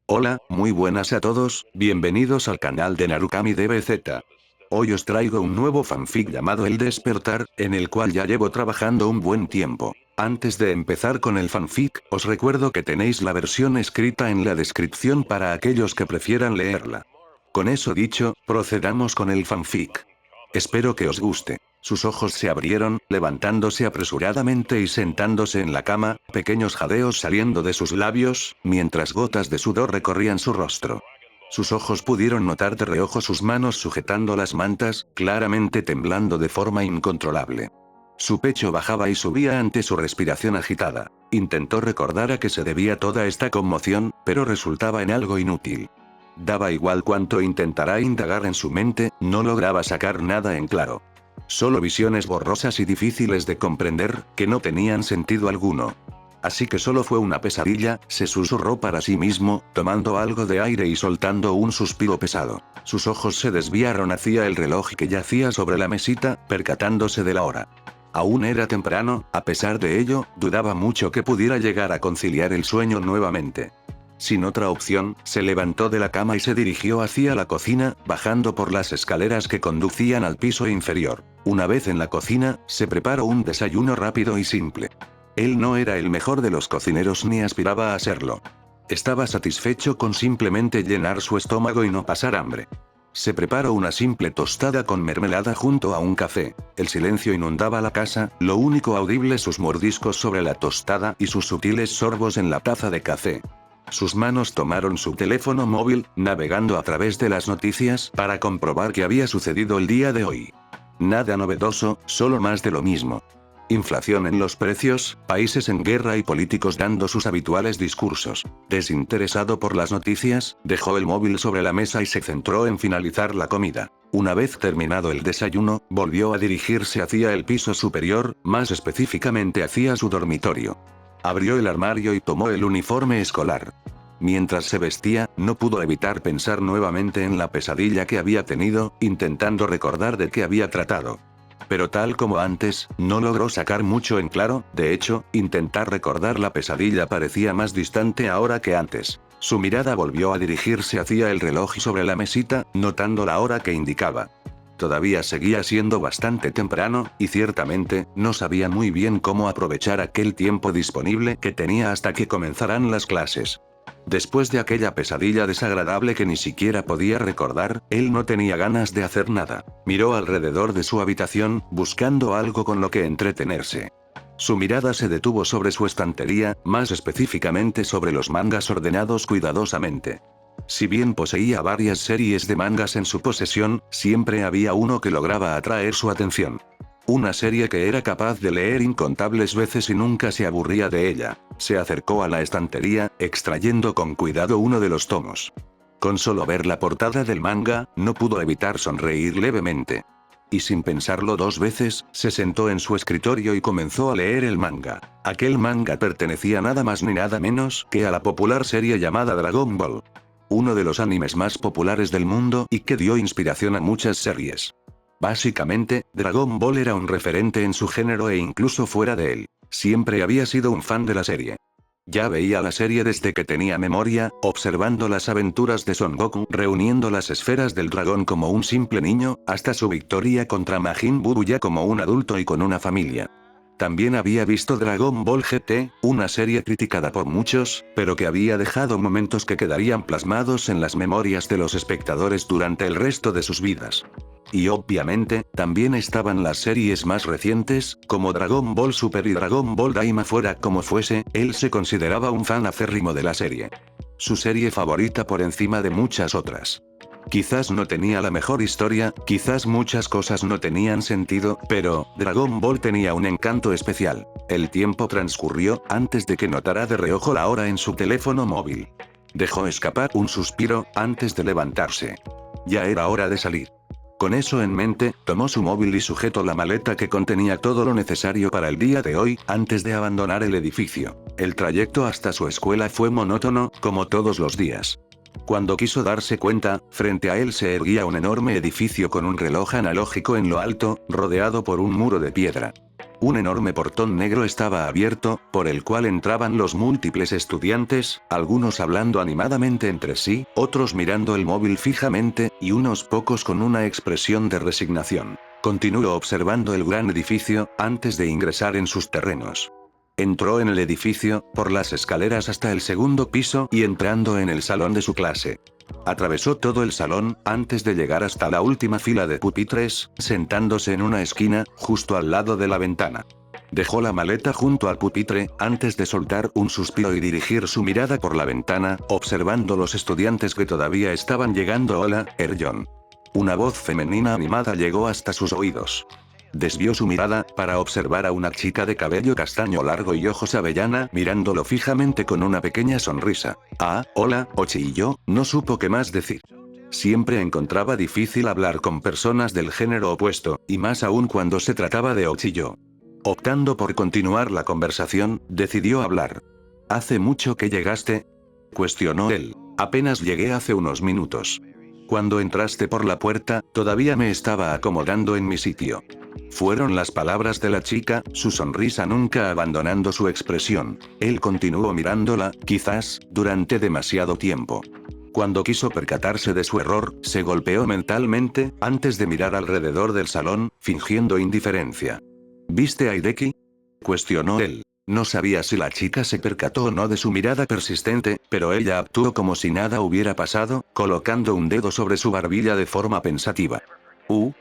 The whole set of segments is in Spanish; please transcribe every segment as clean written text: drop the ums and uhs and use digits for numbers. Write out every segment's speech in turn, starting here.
Hola, muy buenas a todos, bienvenidos al canal de Narukami DBZ. Hoy os traigo un nuevo fanfic llamado El Despertar, en el cual ya llevo trabajando un buen tiempo. Antes de empezar con el fanfic, os recuerdo que tenéis la versión escrita en la descripción para aquellos que prefieran leerla. Con eso dicho, procedamos con el fanfic. Espero que os guste. Sus ojos se abrieron, levantándose apresuradamente y sentándose en la cama, pequeños jadeos saliendo de sus labios, mientras gotas de sudor recorrían su rostro. Sus ojos pudieron notar de reojo sus manos sujetando las mantas, claramente temblando de forma incontrolable. Su pecho bajaba y subía ante su respiración agitada. Intentó recordar a qué se debía toda esta conmoción, pero resultaba en algo inútil. Daba igual cuánto intentara indagar en su mente, no lograba sacar nada en claro. Solo visiones borrosas y difíciles de comprender, que no tenían sentido alguno. Así que solo fue una pesadilla, se susurró para sí mismo, tomando algo de aire y soltando un suspiro pesado. Sus ojos se desviaron hacia el reloj que yacía sobre la mesita, percatándose de la hora. Aún era temprano, a pesar de ello, dudaba mucho que pudiera llegar a conciliar el sueño nuevamente. Sin otra opción, se levantó de la cama y se dirigió hacia la cocina, bajando por las escaleras que conducían al piso inferior. Una vez en la cocina, se preparó un desayuno rápido y simple. Él no era el mejor de los cocineros ni aspiraba a serlo. Estaba satisfecho con simplemente llenar su estómago y no pasar hambre. Se preparó una simple tostada con mermelada junto a un café. El silencio inundaba la casa, lo único audible sus mordiscos sobre la tostada y sus sutiles sorbos en la taza de café. Sus manos tomaron su teléfono móvil, navegando a través de las noticias para comprobar qué había sucedido el día de hoy. Nada novedoso, solo más de lo mismo. Inflación en los precios, países en guerra y políticos dando sus habituales discursos. Desinteresado por las noticias, dejó el móvil sobre la mesa y se centró en finalizar la comida. Una vez terminado el desayuno, volvió a dirigirse hacia el piso superior, más específicamente hacia su dormitorio. Abrió el armario y tomó el uniforme escolar. Mientras se vestía, no pudo evitar pensar nuevamente en la pesadilla que había tenido, intentando recordar de qué había tratado. Pero tal como antes, no logró sacar mucho en claro, de hecho, intentar recordar la pesadilla parecía más distante ahora que antes. Su mirada volvió a dirigirse hacia el reloj sobre la mesita, notando la hora que indicaba. Todavía seguía siendo bastante temprano, y ciertamente, no sabía muy bien cómo aprovechar aquel tiempo disponible que tenía hasta que comenzaran las clases. Después de aquella pesadilla desagradable que ni siquiera podía recordar, él no tenía ganas de hacer nada. Miró alrededor de su habitación, buscando algo con lo que entretenerse. Su mirada se detuvo sobre su estantería, más específicamente sobre los mangas ordenados cuidadosamente. Si bien poseía varias series de mangas en su posesión, siempre había uno que lograba atraer su atención. Una serie que era capaz de leer incontables veces y nunca se aburría de ella. Se acercó a la estantería, extrayendo con cuidado uno de los tomos. Con solo ver la portada del manga, no pudo evitar sonreír levemente. Y sin pensarlo dos veces, se sentó en su escritorio y comenzó a leer el manga. Aquel manga pertenecía nada más ni nada menos que a la popular serie llamada Dragon Ball. Uno de los animes más populares del mundo y que dio inspiración a muchas series. Básicamente, Dragon Ball era un referente en su género e incluso fuera de él. Siempre había sido un fan de la serie. Ya veía la serie desde que tenía memoria, observando las aventuras de Son Goku reuniendo las esferas del dragón como un simple niño, hasta su victoria contra Majin Buu ya como un adulto y con una familia. También había visto Dragon Ball GT, una serie criticada por muchos, pero que había dejado momentos que quedarían plasmados en las memorias de los espectadores durante el resto de sus vidas. Y obviamente, también estaban las series más recientes, como Dragon Ball Super y Dragon Ball Daima. Fuera como fuese, él se consideraba un fan acérrimo de la serie. Su serie favorita por encima de muchas otras. Quizás no tenía la mejor historia, quizás muchas cosas no tenían sentido, pero, Dragon Ball tenía un encanto especial. El tiempo transcurrió, antes de que notara de reojo la hora en su teléfono móvil. Dejó escapar un suspiro, antes de levantarse. Ya era hora de salir. Con eso en mente, tomó su móvil y sujetó la maleta que contenía todo lo necesario para el día de hoy, antes de abandonar el edificio. El trayecto hasta su escuela fue monótono, como todos los días. Cuando quiso darse cuenta, frente a él se erguía un enorme edificio con un reloj analógico en lo alto, rodeado por un muro de piedra. Un enorme portón negro estaba abierto, por el cual entraban los múltiples estudiantes, algunos hablando animadamente entre sí, otros mirando el móvil fijamente, y unos pocos con una expresión de resignación. Continuó observando el gran edificio, antes de ingresar en sus terrenos. Entró en el edificio, por las escaleras hasta el segundo piso y entrando en el salón de su clase. Atravesó todo el salón, antes de llegar hasta la última fila de pupitres, sentándose en una esquina, justo al lado de la ventana. Dejó la maleta junto al pupitre, antes de soltar un suspiro y dirigir su mirada por la ventana, observando los estudiantes que todavía estaban llegando. Hola, Erjon. Una voz femenina animada llegó hasta sus oídos. Desvió su mirada, para observar a una chica de cabello castaño largo y ojos avellana mirándolo fijamente con una pequeña sonrisa. Ah, hola, Ochi. No supo qué más decir. Siempre encontraba difícil hablar con personas del género opuesto, y más aún cuando se trataba de Ochi. Optando por continuar la conversación, decidió hablar. ¿Hace mucho que llegaste?, cuestionó él. Apenas llegué hace unos minutos. Cuando entraste por la puerta, todavía me estaba acomodando en mi sitio. Fueron las palabras de la chica, su sonrisa nunca abandonando su expresión. Él continuó mirándola, quizás, durante demasiado tiempo. Cuando quiso percatarse de su error, se golpeó mentalmente, antes de mirar alrededor del salón, fingiendo indiferencia. ¿Viste a Hideki?, cuestionó él. No sabía si la chica se percató o no de su mirada persistente, pero ella actuó como si nada hubiera pasado, colocando un dedo sobre su barbilla de forma pensativa.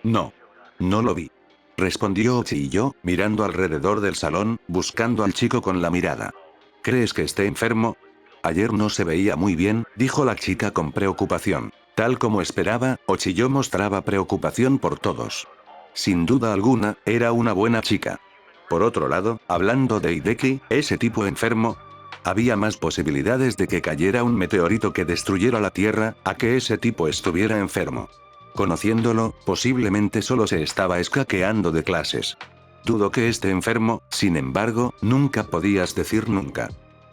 No. No lo vi. Respondió Ochi, mirando alrededor del salón, buscando al chico con la mirada. ¿Crees que esté enfermo? Ayer no se veía muy bien, dijo la chica con preocupación. Tal como esperaba, Ochi mostraba preocupación por todos. Sin duda alguna, era una buena chica. Por otro lado, hablando de Hideki, ese tipo enfermo, había más posibilidades de que cayera un meteorito que destruyera la Tierra, a que ese tipo estuviera enfermo. Conociéndolo, posiblemente solo se estaba escaqueando de clases. Dudo que esté enfermo, sin embargo, nunca podías decir nunca.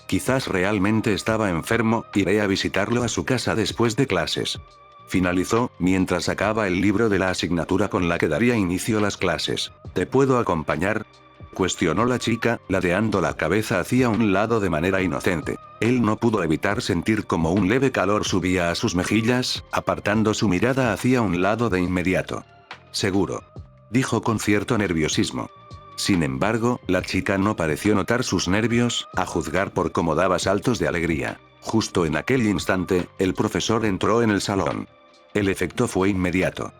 Quizás realmente estaba enfermo, iré a visitarlo a su casa después de clases. Finalizó, mientras sacaba el libro de la asignatura con la que daría inicio a las clases. ¿Te puedo acompañar?, cuestionó la chica, ladeando la cabeza hacia un lado de manera inocente. Él no pudo evitar sentir como un leve calor subía a sus mejillas, apartando su mirada hacia un lado de inmediato. Seguro, dijo con cierto nerviosismo. Sin embargo, la chica no pareció notar sus nervios, a juzgar por cómo daba saltos de alegría. Justo en aquel instante, el profesor entró en el salón. El efecto fue inmediato.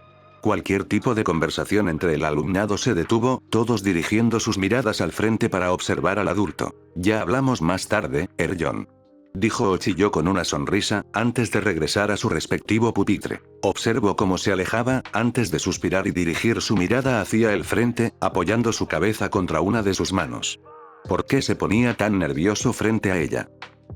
Cualquier tipo de conversación entre el alumnado se detuvo, todos dirigiendo sus miradas al frente para observar al adulto. Ya hablamos más tarde, Erjon, dijo Ochi con una sonrisa, antes de regresar a su respectivo pupitre. Observó cómo se alejaba, antes de suspirar y dirigir su mirada hacia el frente, apoyando su cabeza contra una de sus manos. ¿Por qué se ponía tan nervioso frente a ella?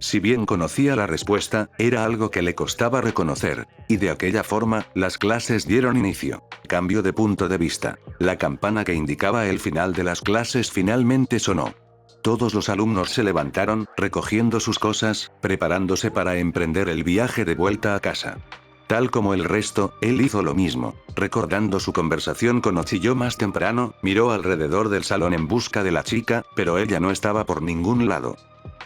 Si bien conocía la respuesta, era algo que le costaba reconocer, y de aquella forma, las clases dieron inicio. Cambio de punto de vista. La campana que indicaba el final de las clases finalmente sonó. Todos los alumnos se levantaron, recogiendo sus cosas, preparándose para emprender el viaje de vuelta a casa. Tal como el resto, él hizo lo mismo. Recordando su conversación con Ochi más temprano, miró alrededor del salón en busca de la chica, pero ella no estaba por ningún lado.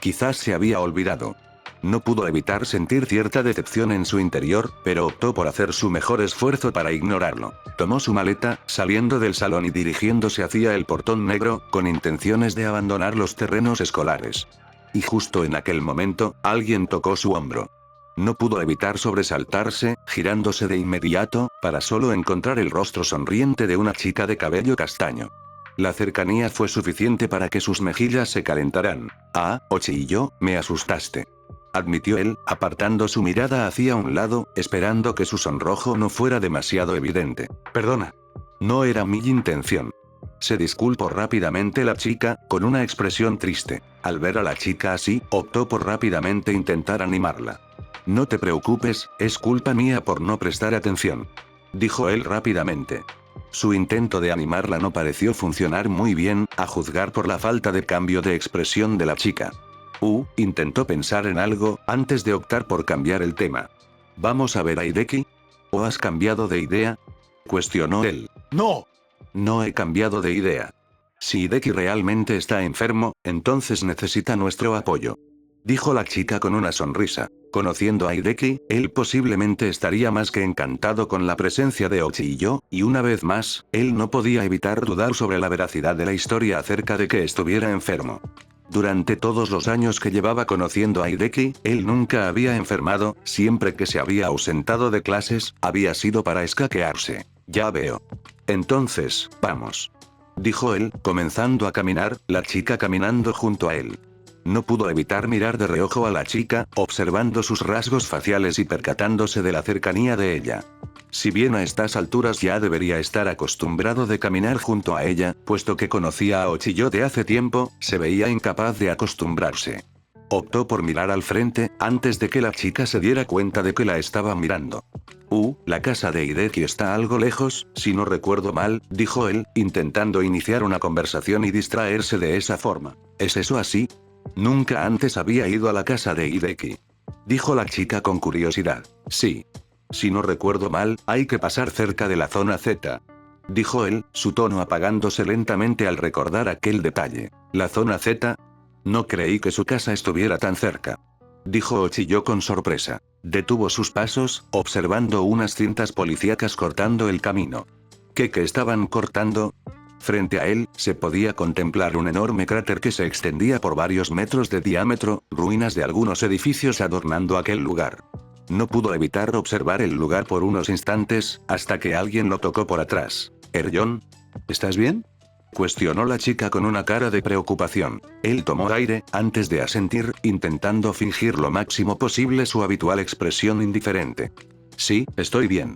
Quizás se había olvidado. No pudo evitar sentir cierta decepción en su interior, pero optó por hacer su mejor esfuerzo para ignorarlo. Tomó su maleta, saliendo del salón y dirigiéndose hacia el portón negro, con intenciones de abandonar los terrenos escolares. Y justo en aquel momento, alguien tocó su hombro. No pudo evitar sobresaltarse, girándose de inmediato, para solo encontrar el rostro sonriente de una chica de cabello castaño. La cercanía fue suficiente para que sus mejillas se calentaran. Ah, Ochi, me asustaste, admitió él, apartando su mirada hacia un lado, esperando que su sonrojo no fuera demasiado evidente. Perdona. No era mi intención. Se disculpó rápidamente la chica, con una expresión triste. Al ver a la chica así, optó por rápidamente intentar animarla. No te preocupes, es culpa mía por no prestar atención, dijo él rápidamente. Su intento de animarla no pareció funcionar muy bien, a juzgar por la falta de cambio de expresión de la chica. Intentó pensar en algo, antes de optar por cambiar el tema. ¿Vamos a ver a Hideki? ¿O has cambiado de idea?, cuestionó él. No. No he cambiado de idea. Si Hideki realmente está enfermo, entonces necesita nuestro apoyo. Dijo la chica con una sonrisa. Conociendo a Hideki, él posiblemente estaría más que encantado con la presencia de Ochiyo, y una vez más, él no podía evitar dudar sobre la veracidad de la historia acerca de que estuviera enfermo. Durante todos los años que llevaba conociendo a Hideki, él nunca había enfermado, siempre que se había ausentado de clases, había sido para escaquearse. Ya veo. Entonces, vamos. Dijo él, comenzando a caminar, la chica caminando junto a él. No pudo evitar mirar de reojo a la chica, observando sus rasgos faciales y percatándose de la cercanía de ella. Si bien a estas alturas ya debería estar acostumbrado de caminar junto a ella, puesto que conocía a Ochiyo de hace tiempo, se veía incapaz de acostumbrarse. Optó por mirar al frente, antes de que la chica se diera cuenta de que la estaba mirando. La casa de Hideki está algo lejos, si no recuerdo mal, dijo él, intentando iniciar una conversación y distraerse de esa forma. ¿Es eso así? Nunca antes había ido a la casa de Hideki. Dijo la chica con curiosidad. Sí. Si no recuerdo mal, hay que pasar cerca de la zona Z. Dijo él, su tono apagándose lentamente al recordar aquel detalle. ¿La zona Z? No creí que su casa estuviera tan cerca. Dijo Ochiyo con sorpresa. Detuvo sus pasos, observando unas cintas policíacas cortando el camino. ¿Qué estaban cortando? Frente a él, se podía contemplar un enorme cráter que se extendía por varios metros de diámetro, ruinas de algunos edificios adornando aquel lugar. No pudo evitar observar el lugar por unos instantes, hasta que alguien lo tocó por atrás. «Erjon, ¿estás bien?», cuestionó la chica con una cara de preocupación. Él tomó aire, antes de asentir, intentando fingir lo máximo posible su habitual expresión indiferente. «Sí, estoy bien.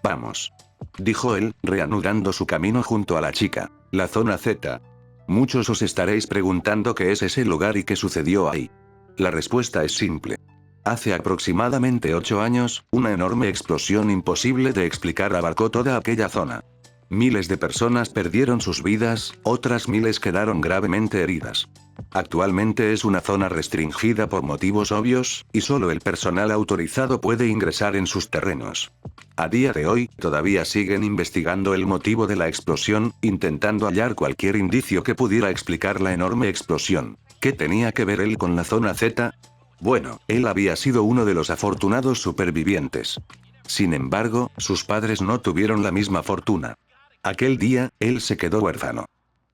Vamos», dijo él, reanudando su camino junto a la chica. La zona Z. Muchos os estaréis preguntando qué es ese lugar y qué sucedió ahí. La respuesta es simple. Hace aproximadamente 8 años, una enorme explosión imposible de explicar abarcó toda aquella zona. Miles de personas perdieron sus vidas, otras miles quedaron gravemente heridas. Actualmente es una zona restringida por motivos obvios, y solo el personal autorizado puede ingresar en sus terrenos. A día de hoy, todavía siguen investigando el motivo de la explosión, intentando hallar cualquier indicio que pudiera explicar la enorme explosión. ¿Qué tenía que ver él con la zona Z? Bueno, él había sido uno de los afortunados supervivientes. Sin embargo, sus padres no tuvieron la misma fortuna. Aquel día, él se quedó huérfano.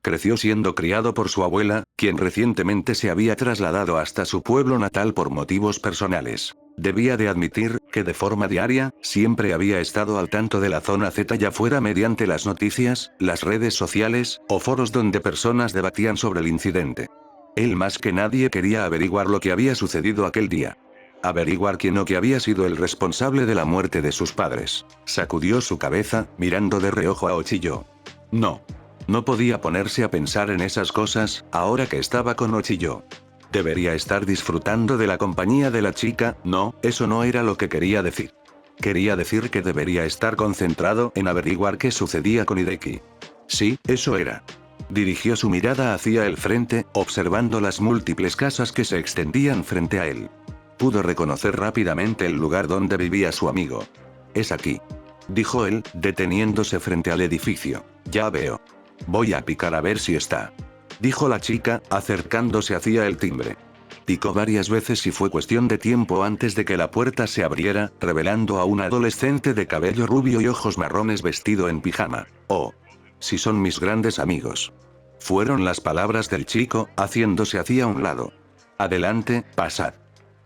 Creció siendo criado por su abuela, quien recientemente se había trasladado hasta su pueblo natal por motivos personales. Debía de admitir, que de forma diaria, siempre había estado al tanto de la zona Z, ya fuera mediante las noticias, las redes sociales, o foros donde personas debatían sobre el incidente. Él más que nadie quería averiguar lo que había sucedido aquel día. Averiguar quién o qué había sido el responsable de la muerte de sus padres. Sacudió su cabeza, mirando de reojo a Ochiyo. No. No podía ponerse a pensar en esas cosas, ahora que estaba con Ochiyo. Debería estar disfrutando de la compañía de la chica, no, eso no era lo que quería decir. Quería decir que debería estar concentrado en averiguar qué sucedía con Hideki. Sí, eso era. Dirigió su mirada hacia el frente, observando las múltiples casas que se extendían frente a él. Pudo reconocer rápidamente el lugar donde vivía su amigo. «Es aquí», dijo él, deteniéndose frente al edificio. «Ya veo. Voy a picar a ver si está», dijo la chica, acercándose hacia el timbre. Picó varias veces y fue cuestión de tiempo antes de que la puerta se abriera, revelando a un adolescente de cabello rubio y ojos marrones vestido en pijama. «Oh. Si son mis grandes amigos», fueron las palabras del chico, haciéndose hacia un lado. «Adelante, pasad.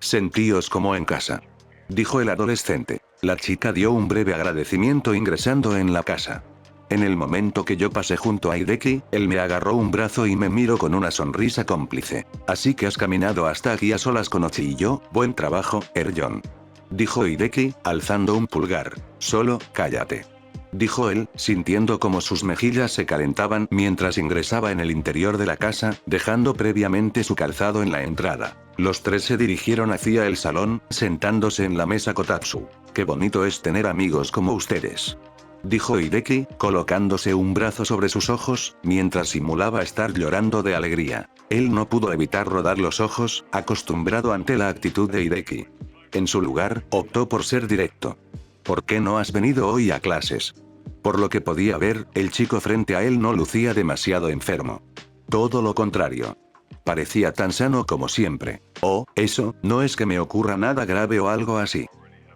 Sentíos como en casa», dijo el adolescente. La chica dio un breve agradecimiento ingresando en la casa. «En el momento que yo pasé junto a Hideki, él me agarró un brazo y me miró con una sonrisa cómplice. Así que has caminado hasta aquí a solas con Ochiyo, buen trabajo, Erjon», dijo Hideki, alzando un pulgar. «Solo, cállate», dijo él, sintiendo como sus mejillas se calentaban mientras ingresaba en el interior de la casa, dejando previamente su calzado en la entrada. Los tres se dirigieron hacia el salón, sentándose en la mesa Kotatsu. «Qué bonito es tener amigos como ustedes», dijo Hideki, colocándose un brazo sobre sus ojos, mientras simulaba estar llorando de alegría. Él no pudo evitar rodar los ojos, acostumbrado ante la actitud de Hideki. En su lugar, optó por ser directo. «¿Por qué no has venido hoy a clases?», Por lo que podía ver, el chico frente a él no lucía demasiado enfermo. Todo lo contrario. Parecía tan sano como siempre. Oh, eso, no es que me ocurra nada grave o algo así.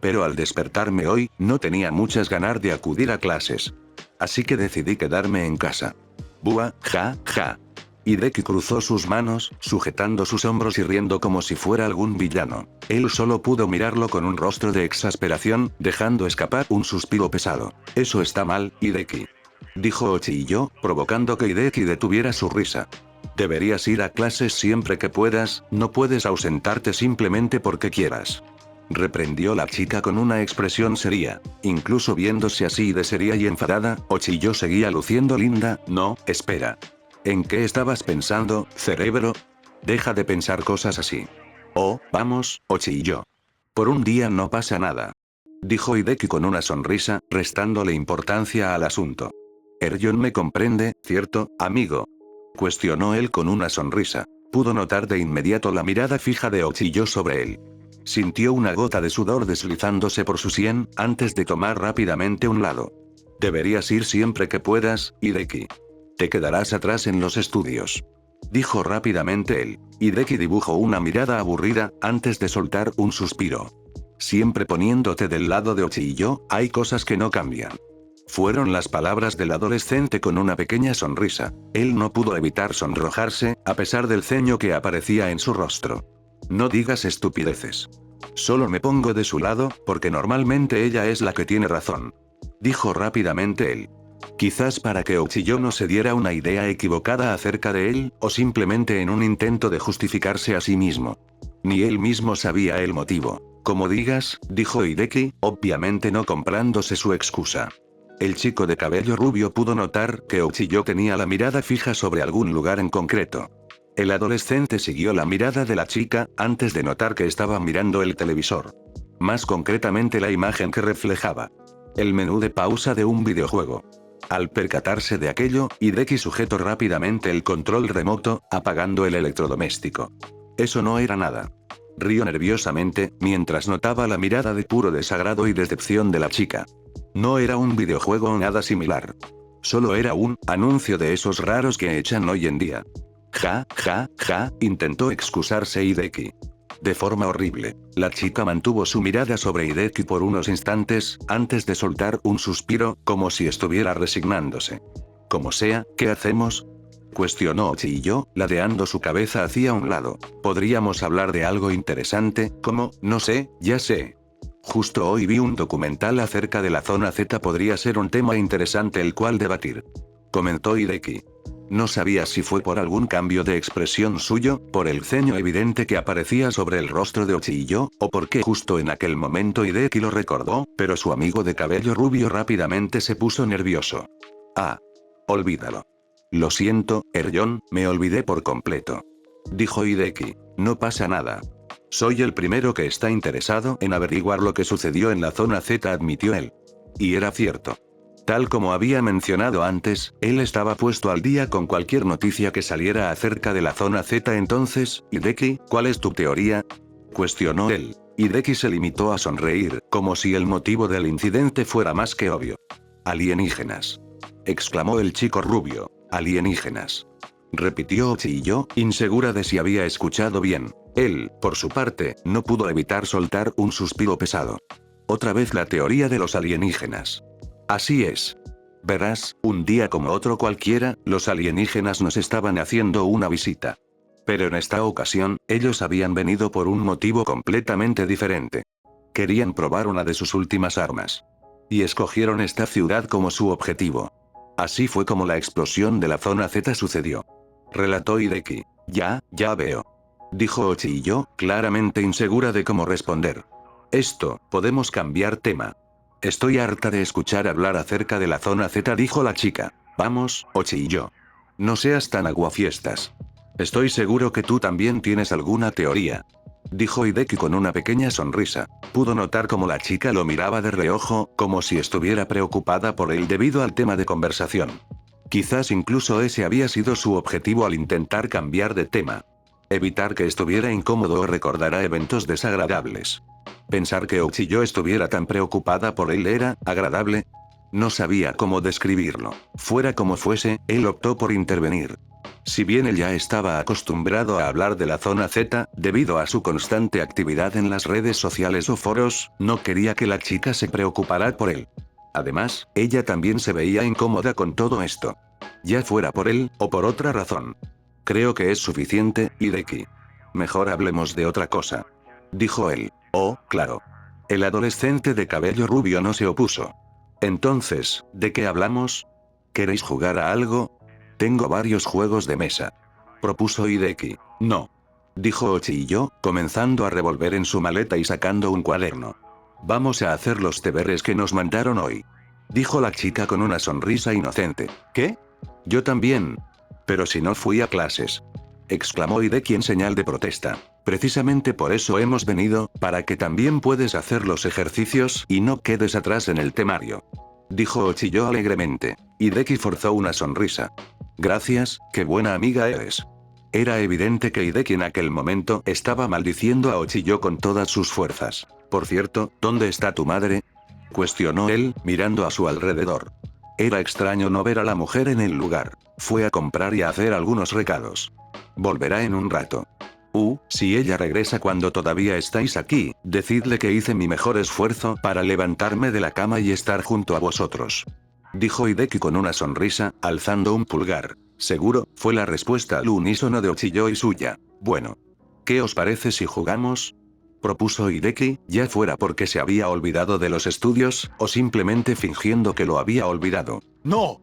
Pero al despertarme hoy, no tenía muchas ganas de acudir a clases. Así que decidí quedarme en casa. Buah, ja, ja. Hideki cruzó sus manos, sujetando sus hombros y riendo como si fuera algún villano. Él solo pudo mirarlo con un rostro de exasperación, dejando escapar un suspiro pesado. Eso está mal, Hideki. Dijo Ochiyo, provocando que Hideki detuviera su risa. Deberías ir a clases siempre que puedas, no puedes ausentarte simplemente porque quieras. Reprendió la chica con una expresión seria. Incluso viéndose así de seria y enfadada, Ochiyo seguía luciendo linda. No, espera. ¿En qué estabas pensando, cerebro? Deja de pensar cosas así. Oh, vamos, Ochiyo. Por un día no pasa nada. Dijo Hideki con una sonrisa, restándole importancia al asunto. Erjon me comprende, ¿cierto, amigo? Cuestionó él con una sonrisa. Pudo notar de inmediato la mirada fija de Ochiyo sobre él. Sintió una gota de sudor deslizándose por su sien, antes de tomar rápidamente un lado. Deberías ir siempre que puedas, Hideki. Te quedarás atrás en los estudios. Dijo rápidamente él. Hideki dibujó una mirada aburrida, antes de soltar un suspiro. Siempre poniéndote del lado de Ochiyo, hay cosas que no cambian. Fueron las palabras del adolescente con una pequeña sonrisa. Él no pudo evitar sonrojarse, a pesar del ceño que aparecía en su rostro. No digas estupideces. Solo me pongo de su lado, porque normalmente ella es la que tiene razón. Dijo rápidamente él. Quizás para que Ochiyo no se diera una idea equivocada acerca de él, o simplemente en un intento de justificarse a sí mismo. Ni él mismo sabía el motivo. Como digas, dijo Hideki, obviamente no comprándose su excusa. El chico de cabello rubio pudo notar que Ochiyo tenía la mirada fija sobre algún lugar en concreto. El adolescente siguió la mirada de la chica, antes de notar que estaba mirando el televisor. Más concretamente la imagen que reflejaba el menú de pausa de un videojuego. Al percatarse de aquello, Hideki sujetó rápidamente el control remoto, apagando el electrodoméstico. Eso no era nada. Rió nerviosamente, mientras notaba la mirada de puro desagrado y decepción de la chica. No era un videojuego o nada similar. Solo era un anuncio de esos raros que echan hoy en día. Ja, ja, ja, intentó excusarse Hideki. De forma horrible. La chica mantuvo su mirada sobre Hideki por unos instantes, antes de soltar un suspiro, como si estuviera resignándose. Como sea, ¿qué hacemos? Cuestionó Ochiyo, ladeando su cabeza hacia un lado. Podríamos hablar de algo interesante, como, no sé, ya sé. Justo hoy vi un documental acerca de la zona Z, podría ser un tema interesante el cual debatir. Comentó Hideki. No sabía si fue por algún cambio de expresión suyo, por el ceño evidente que aparecía sobre el rostro de Ochiyo, o porque justo en aquel momento Hideki lo recordó, pero su amigo de cabello rubio rápidamente se puso nervioso. Ah. Olvídalo. Lo siento, Erjon, me olvidé por completo. Dijo Hideki. No pasa nada. Soy el primero que está interesado en averiguar lo que sucedió en la zona Z, admitió él. Y era cierto. Tal como había mencionado antes, él estaba puesto al día con cualquier noticia que saliera acerca de la zona Z. Entonces, Hideki, ¿cuál es tu teoría? Cuestionó él. Hideki se limitó a sonreír, como si el motivo del incidente fuera más que obvio. Alienígenas. Exclamó el chico rubio. Alienígenas. Repitió Ochiyo, insegura de si había escuchado bien. Él, por su parte, no pudo evitar soltar un suspiro pesado. Otra vez la teoría de los alienígenas. Así es. Verás, un día como otro cualquiera, los alienígenas nos estaban haciendo una visita. Pero en esta ocasión, ellos habían venido por un motivo completamente diferente. Querían probar una de sus últimas armas. Y escogieron esta ciudad como su objetivo. Así fue como la explosión de la zona Z sucedió. Relató Hideki. Ya veo. Dijo Ochiyo, claramente insegura de cómo responder. Podemos cambiar tema. Estoy harta de escuchar hablar acerca de la zona Z, dijo la chica. Vamos, Ochiyo. No seas tan aguafiestas. Estoy seguro que tú también tienes alguna teoría. Dijo Hideki con una pequeña sonrisa. Pudo notar cómo la chica lo miraba de reojo, como si estuviera preocupada por él debido al tema de conversación. Quizás incluso ese había sido su objetivo al intentar cambiar de tema. Evitar que estuviera incómodo o recordara eventos desagradables. Pensar que Ochiyo estuviera tan preocupada por él era agradable. No sabía cómo describirlo. Fuera como fuese, él optó por intervenir. Si bien él ya estaba acostumbrado a hablar de la zona Z, debido a su constante actividad en las redes sociales o foros, no quería que la chica se preocupara por él. Además, ella también se veía incómoda con todo esto. Ya fuera por él, o por otra razón. Creo que es suficiente, Hideki. Mejor hablemos de otra cosa. Dijo él. Oh, claro. El adolescente de cabello rubio no se opuso. Entonces, ¿de qué hablamos? ¿Queréis jugar a algo? Tengo varios juegos de mesa. Propuso Hideki. No. Dijo Ochiyo, comenzando a revolver en su maleta y sacando un cuaderno. Vamos a hacer los deberes que nos mandaron hoy. Dijo la chica con una sonrisa inocente. ¿Qué? Yo también. Pero si no fui a clases. Exclamó Hideki en señal de protesta. Precisamente por eso hemos venido, para que también puedes hacer los ejercicios y no quedes atrás en el temario. Dijo Ochiyo alegremente. Hideki forzó una sonrisa. Gracias, qué buena amiga eres. Era evidente que Hideki en aquel momento estaba maldiciendo a Ochiyo con todas sus fuerzas. Por cierto, ¿dónde está tu madre? Cuestionó él, mirando a su alrededor. Era extraño no ver a la mujer en el lugar. Fue a comprar y a hacer algunos recados. Volverá en un rato. Si ella regresa cuando todavía estáis aquí, decidle que hice mi mejor esfuerzo para levantarme de la cama y estar junto a vosotros. Dijo Hideki con una sonrisa, alzando un pulgar. Seguro, fue la respuesta al unísono de Ochiyo y suya. Bueno. ¿Qué os parece si jugamos? Propuso Hideki, ya fuera porque se había olvidado de los estudios, o simplemente fingiendo que lo había olvidado. ¡No!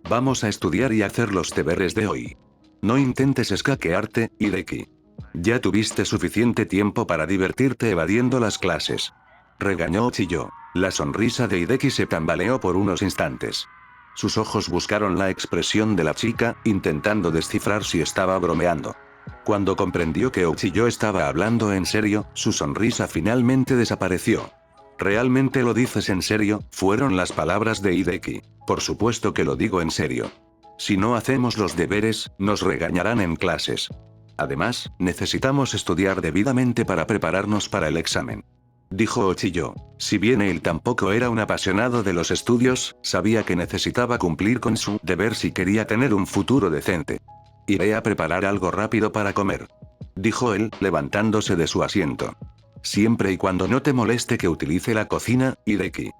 Vamos a estudiar y hacer los deberes de hoy. No intentes escaquearte, Hideki. Ya tuviste suficiente tiempo para divertirte evadiendo las clases. Regañó Ochiyo. La sonrisa de Hideki se tambaleó por unos instantes. Sus ojos buscaron la expresión de la chica, intentando descifrar si estaba bromeando. Cuando comprendió que Ochiyo estaba hablando en serio, su sonrisa finalmente desapareció. ¿Realmente lo dices en serio? Fueron las palabras de Hideki. Por supuesto que lo digo en serio. Si no hacemos los deberes, nos regañarán en clases. Además, necesitamos estudiar debidamente para prepararnos para el examen. Dijo Ochiyo. Si bien él tampoco era un apasionado de los estudios, sabía que necesitaba cumplir con su deber si quería tener un futuro decente. Iré a preparar algo rápido para comer. Dijo él, levantándose de su asiento. Siempre y cuando no te moleste que utilice la cocina, Hideki.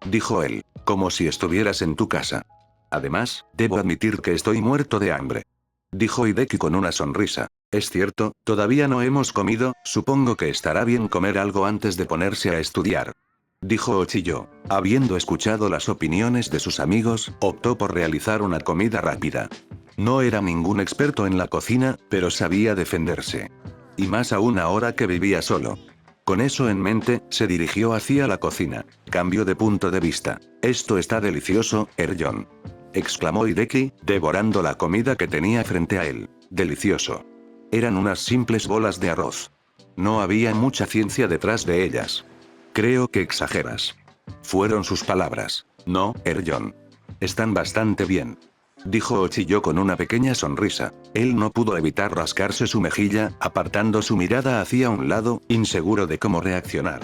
Dijo él, como si estuvieras en tu casa. Además, debo admitir que estoy muerto de hambre. Dijo Hideki con una sonrisa. Es cierto, todavía no hemos comido, supongo que estará bien comer algo antes de ponerse a estudiar. Dijo Ochiyo. Habiendo escuchado las opiniones de sus amigos, optó por realizar una comida rápida. No era ningún experto en la cocina, pero sabía defenderse. Y más aún ahora que vivía solo. Con eso en mente, se dirigió hacia la cocina. Cambio de punto de vista. Esto está delicioso, Erjon. Exclamó Hideki, devorando la comida que tenía frente a él. Delicioso. Eran unas simples bolas de arroz. No había mucha ciencia detrás de ellas. Creo que exageras. Fueron sus palabras. No, Erjon. Están bastante bien. Dijo Ochiyo con una pequeña sonrisa. Él no pudo evitar rascarse su mejilla, apartando su mirada hacia un lado, inseguro de cómo reaccionar.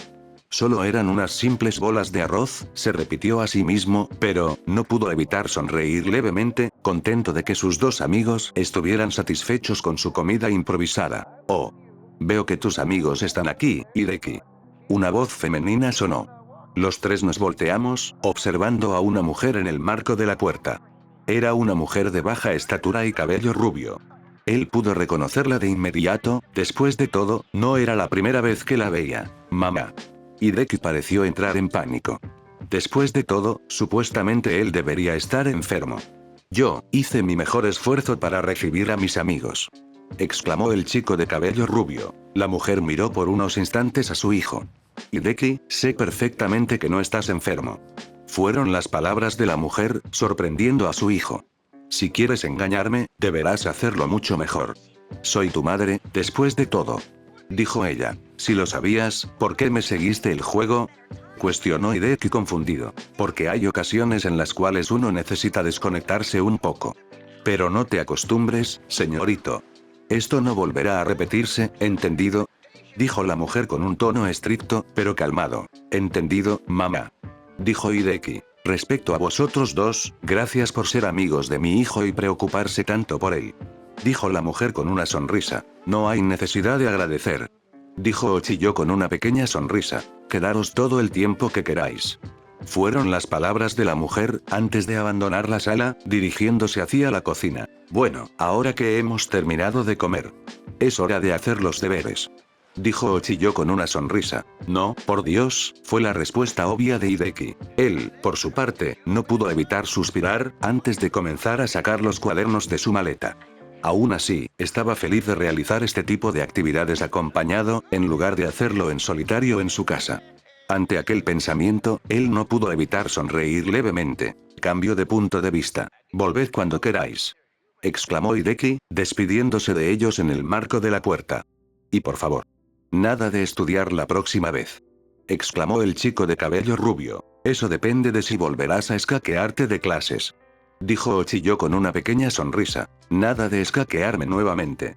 Solo eran unas simples bolas de arroz, se repitió a sí mismo, pero no pudo evitar sonreír levemente, contento de que sus dos amigos estuvieran satisfechos con su comida improvisada. Oh. Veo que tus amigos están aquí, Hideki. Una voz femenina sonó. Los tres nos volteamos, observando a una mujer en el marco de la puerta. Era una mujer de baja estatura y cabello rubio. Él pudo reconocerla de inmediato, después de todo, no era la primera vez que la veía. Mamá. Hideki pareció entrar en pánico. Después de todo, supuestamente él debería estar enfermo. Yo hice mi mejor esfuerzo para recibir a mis amigos. Exclamó el chico de cabello rubio. La mujer miró por unos instantes a su hijo. Hideki, sé perfectamente que no estás enfermo. Fueron las palabras de la mujer, sorprendiendo a su hijo. Si quieres engañarme, deberás hacerlo mucho mejor. Soy tu madre, después de todo. Dijo ella. Si lo sabías, ¿por qué me seguiste el juego? Cuestionó Hideki confundido. Porque hay ocasiones en las cuales uno necesita desconectarse un poco. Pero no te acostumbres, señorito. Esto no volverá a repetirse, ¿entendido? Dijo la mujer con un tono estricto, pero calmado. Entendido, mamá. Dijo Hideki. Respecto a vosotros dos, gracias por ser amigos de mi hijo y preocuparse tanto por él. Dijo la mujer con una sonrisa. No hay necesidad de agradecer. Dijo Ochiyo con una pequeña sonrisa. Quedaros todo el tiempo que queráis. Fueron las palabras de la mujer, antes de abandonar la sala, dirigiéndose hacia la cocina. Bueno, ahora que hemos terminado de comer. Es hora de hacer los deberes. Dijo Ochiyo con una sonrisa. No, por Dios, fue la respuesta obvia de Hideki. Él, por su parte, no pudo evitar suspirar, antes de comenzar a sacar los cuadernos de su maleta. Aún así, estaba feliz de realizar este tipo de actividades acompañado, en lugar de hacerlo en solitario en su casa. Ante aquel pensamiento, él no pudo evitar sonreír levemente. Cambio de punto de vista. Volved cuando queráis. Exclamó Hideki, despidiéndose de ellos en el marco de la puerta. Y por favor. Nada de estudiar la próxima vez. Exclamó el chico de cabello rubio. Eso depende de si volverás a escaquearte de clases. Dijo Ochiyo con una pequeña sonrisa. Nada de escaquearme nuevamente.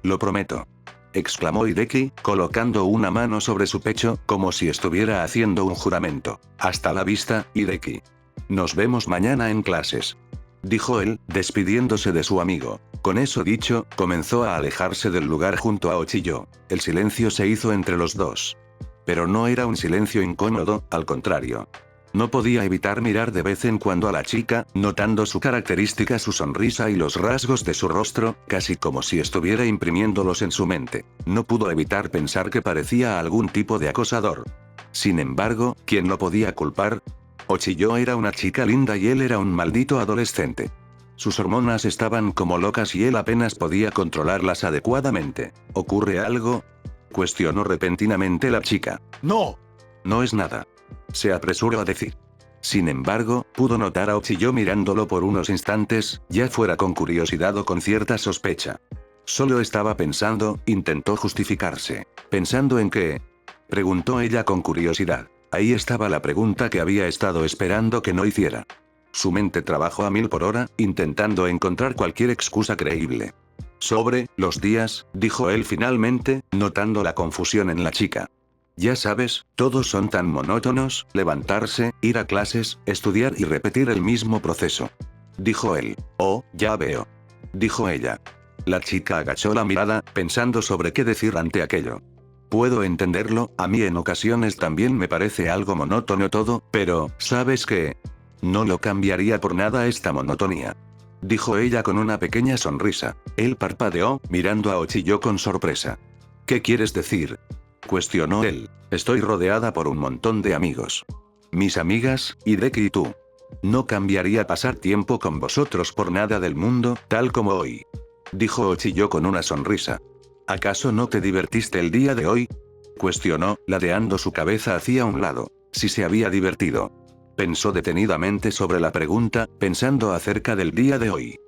Lo prometo. Exclamó Hideki, colocando una mano sobre su pecho, como si estuviera haciendo un juramento. Hasta la vista, Hideki. Nos vemos mañana en clases. Dijo él, despidiéndose de su amigo. Con eso dicho, comenzó a alejarse del lugar junto a Ochiyo. El silencio se hizo entre los dos. Pero no era un silencio incómodo, al contrario. No podía evitar mirar de vez en cuando a la chica, notando su característica, su sonrisa y los rasgos de su rostro, casi como si estuviera imprimiéndolos en su mente. No pudo evitar pensar que parecía algún tipo de acosador. Sin embargo, ¿quién lo podía culpar? Ochiyo era una chica linda y él era un maldito adolescente. Sus hormonas estaban como locas y él apenas podía controlarlas adecuadamente. ¿Ocurre algo? Cuestionó repentinamente la chica. No. No es nada. Se apresuró a decir. Sin embargo, pudo notar a Ochiyo mirándolo por unos instantes, ya fuera con curiosidad o con cierta sospecha. Solo estaba pensando, intentó justificarse. ¿Pensando en qué? Preguntó ella con curiosidad. Ahí estaba la pregunta que había estado esperando que no hiciera. Su mente trabajó a 1000 por hora, intentando encontrar cualquier excusa creíble. Sobre los días, dijo él finalmente, notando la confusión en la chica. Ya sabes, todos son tan monótonos, levantarse, ir a clases, estudiar y repetir el mismo proceso. Dijo él. Oh, ya veo. Dijo ella. La chica agachó la mirada, pensando sobre qué decir ante aquello. Puedo entenderlo, a mí en ocasiones también me parece algo monótono todo, pero, ¿sabes qué? No lo cambiaría por nada esta monotonía. Dijo ella con una pequeña sonrisa. Él parpadeó, mirando a Ochiyo con sorpresa. ¿Qué quieres decir? Cuestionó él. Estoy rodeada por un montón de amigos. Mis amigas, Hideki y tú. No cambiaría pasar tiempo con vosotros por nada del mundo, tal como hoy. Dijo Ochiyo con una sonrisa. ¿Acaso no te divertiste el día de hoy? Cuestionó, ladeando su cabeza hacia un lado. Si se había divertido. Pensó detenidamente sobre la pregunta, pensando acerca del día de hoy.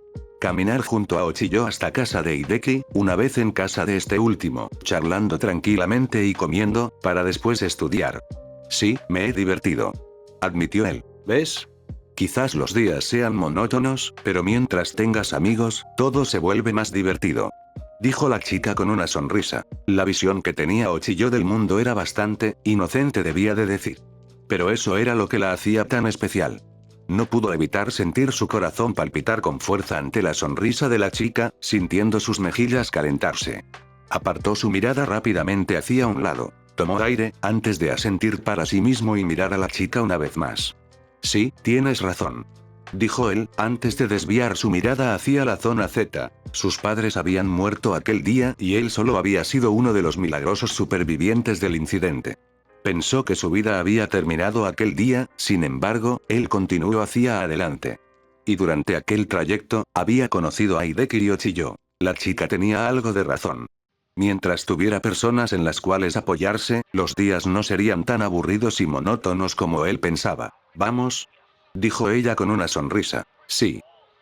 Caminar junto a Ochiyo hasta casa de Hideki, una vez en casa de este último, charlando tranquilamente y comiendo, para después estudiar. Sí, me he divertido. Admitió él. ¿Ves? Quizás los días sean monótonos, pero mientras tengas amigos, todo se vuelve más divertido. Dijo la chica con una sonrisa. La visión que tenía Ochiyo del mundo era bastante inocente, debía de decir. Pero eso era lo que la hacía tan especial. No pudo evitar sentir su corazón palpitar con fuerza ante la sonrisa de la chica, sintiendo sus mejillas calentarse. Apartó su mirada rápidamente hacia un lado. Tomó aire, antes de asentir para sí mismo y mirar a la chica una vez más. Sí, tienes razón. Dijo él, antes de desviar su mirada hacia la zona Z. Sus padres habían muerto aquel día y él solo había sido uno de los milagrosos supervivientes del incidente. Pensó que su vida había terminado aquel día, sin embargo, él continuó hacia adelante. Y durante aquel trayecto, había conocido a Hideki y Ochiyo. La chica tenía algo de razón. Mientras tuviera personas en las cuales apoyarse, los días no serían tan aburridos y monótonos como él pensaba. ¿Vamos? Dijo ella con una sonrisa. Sí.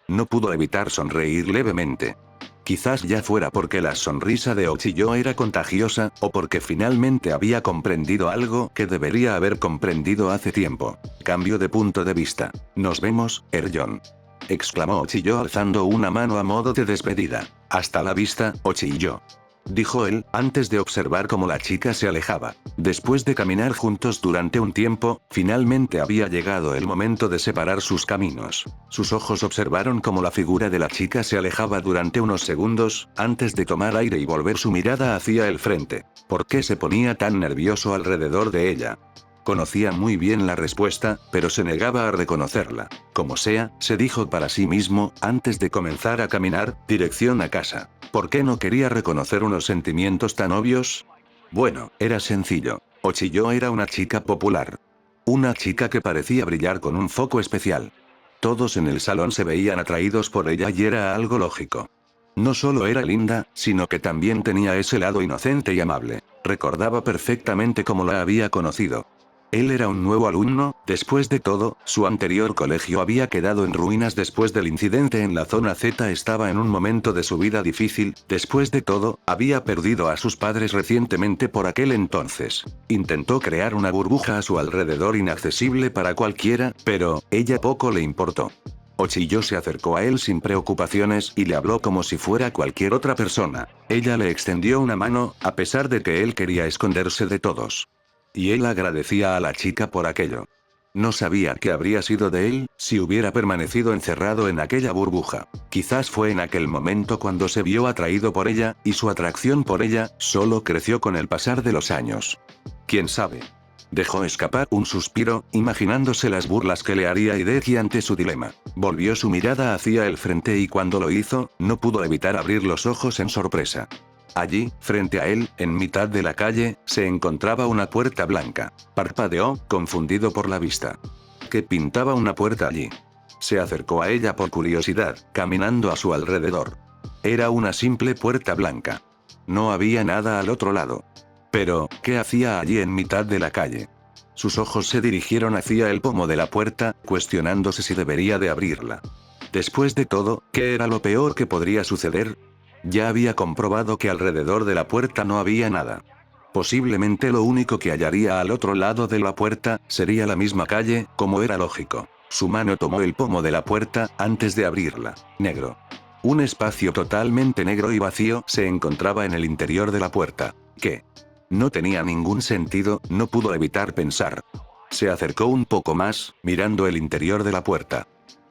No pudo evitar sonreír levemente. Quizás ya fuera porque la sonrisa de Ochiyo era contagiosa, o porque finalmente había comprendido algo que debería haber comprendido hace tiempo. Cambio de punto de vista. Nos vemos, Erjon. Exclamó Ochiyo alzando una mano a modo de despedida. Hasta la vista, Ochiyo. dijo él, antes de observar cómo la chica se alejaba. Después de caminar juntos durante un tiempo, finalmente había llegado el momento de separar sus caminos. Sus ojos observaron cómo la figura de la chica se alejaba durante unos segundos, antes de tomar aire y volver su mirada hacia el frente. ¿Por qué se ponía tan nervioso alrededor de ella? Conocía muy bien la respuesta, pero se negaba a reconocerla. Como sea, se dijo para sí mismo, antes de comenzar a caminar, dirección a casa. ¿Por qué no quería reconocer unos sentimientos tan obvios? Bueno, era sencillo. Ochiyo era una chica popular. Una chica que parecía brillar con un foco especial. Todos en el salón se veían atraídos por ella y era algo lógico. No solo era linda, sino que también tenía ese lado inocente y amable. Recordaba perfectamente cómo la había conocido. Él era un nuevo alumno, después de todo, su anterior colegio había quedado en ruinas después del incidente en la zona Z, estaba en un momento de su vida difícil, después de todo, había perdido a sus padres recientemente por aquel entonces. Intentó crear una burbuja a su alrededor inaccesible para cualquiera, pero, ella poco le importó. Ochiyo se acercó a él sin preocupaciones y le habló como si fuera cualquier otra persona. Ella le extendió una mano, a pesar de que él quería esconderse de todos. Y él agradecía a la chica por aquello. No sabía qué habría sido de él, si hubiera permanecido encerrado en aquella burbuja. Quizás fue en aquel momento cuando se vio atraído por ella, y su atracción por ella, solo creció con el pasar de los años. ¿Quién sabe? Dejó escapar un suspiro, imaginándose las burlas que le haría Hideki ante su dilema. Volvió su mirada hacia el frente y cuando lo hizo, no pudo evitar abrir los ojos en sorpresa. Allí, frente a él, en mitad de la calle, se encontraba una puerta blanca. Parpadeó, confundido por la vista. ¿Qué pintaba una puerta allí? Se acercó a ella por curiosidad, caminando a su alrededor. Era una simple puerta blanca. No había nada al otro lado. Pero, ¿qué hacía allí en mitad de la calle? Sus ojos se dirigieron hacia el pomo de la puerta, cuestionándose si debería de abrirla. Después de todo, ¿qué era lo peor que podría suceder? Ya había comprobado que alrededor de la puerta no había nada. Posiblemente lo único que hallaría al otro lado de la puerta, sería la misma calle, como era lógico. Su mano tomó el pomo de la puerta, antes de abrirla. Negro. Un espacio totalmente negro y vacío se encontraba en el interior de la puerta. ¿Qué? No tenía ningún sentido, no pudo evitar pensar. Se acercó un poco más, mirando el interior de la puerta.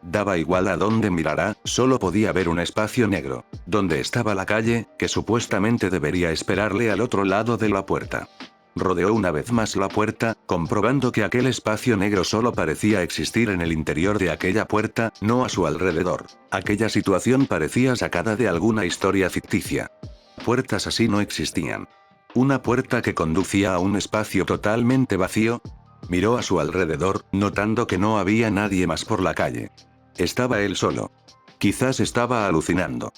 Daba igual a dónde mirara, solo podía ver un espacio negro. Donde estaba la calle, que supuestamente debería esperarle al otro lado de la puerta. Rodeó una vez más la puerta, comprobando que aquel espacio negro solo parecía existir en el interior de aquella puerta, no a su alrededor. Aquella situación parecía sacada de alguna historia ficticia. Puertas así no existían. Una puerta que conducía a un espacio totalmente vacío. Miró a su alrededor, notando que no había nadie más por la calle. Estaba él solo. Quizás estaba alucinando.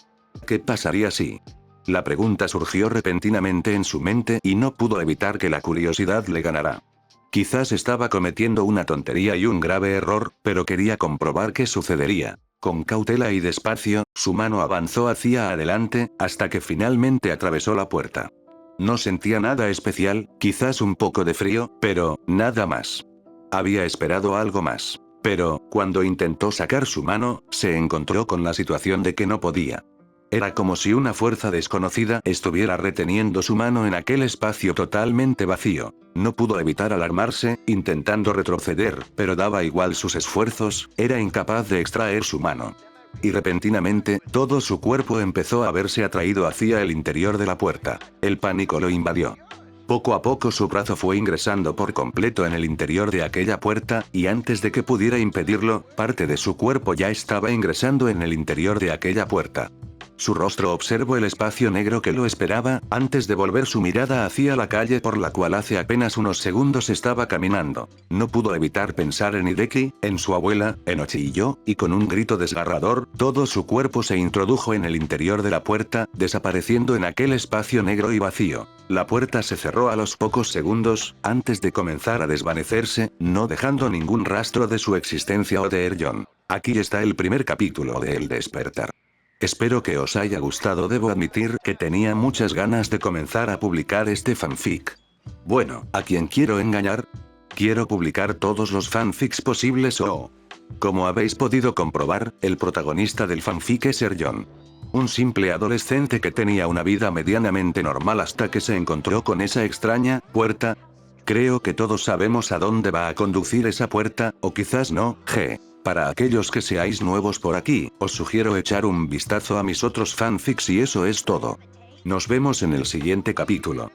¿Qué pasaría si? La pregunta surgió repentinamente en su mente y no pudo evitar que la curiosidad le ganara. Quizás estaba cometiendo una tontería y un grave error, pero quería comprobar qué sucedería. Con cautela y despacio, su mano avanzó hacia adelante, hasta que finalmente atravesó la puerta. No sentía nada especial, quizás un poco de frío, pero, nada más. Había esperado algo más. Pero, cuando intentó sacar su mano, se encontró con la situación de que no podía. Era como si una fuerza desconocida estuviera reteniendo su mano en aquel espacio totalmente vacío. No pudo evitar alarmarse, intentando retroceder, pero daba igual sus esfuerzos, era incapaz de extraer su mano. Y repentinamente, todo su cuerpo empezó a verse atraído hacia el interior de la puerta. El pánico lo invadió. Poco a poco su brazo fue ingresando por completo en el interior de aquella puerta, y antes de que pudiera impedirlo, parte de su cuerpo ya estaba ingresando en el interior de aquella puerta. Su rostro observó el espacio negro que lo esperaba, antes de volver su mirada hacia la calle por la cual hace apenas unos segundos estaba caminando. No pudo evitar pensar en Hideki, en su abuela, en Ochiyo, y con un grito desgarrador, todo su cuerpo se introdujo en el interior de la puerta, desapareciendo en aquel espacio negro y vacío. La puerta se cerró a los pocos segundos, antes de comenzar a desvanecerse, no dejando ningún rastro de su existencia o de Erjon. Aquí está el primer capítulo de El Despertar. Espero que os haya gustado. Debo admitir que tenía muchas ganas de comenzar a publicar este fanfic. Bueno, ¿a quién quiero engañar? Quiero publicar todos los fanfics posibles o... Como habéis podido comprobar, el protagonista del fanfic es Erjon. Un simple adolescente que tenía una vida medianamente normal hasta que se encontró con esa extraña puerta. Creo que todos sabemos a dónde va a conducir esa puerta, o quizás no, Para aquellos que seáis nuevos por aquí, os sugiero echar un vistazo a mis otros fanfics y eso es todo. Nos vemos en el siguiente capítulo.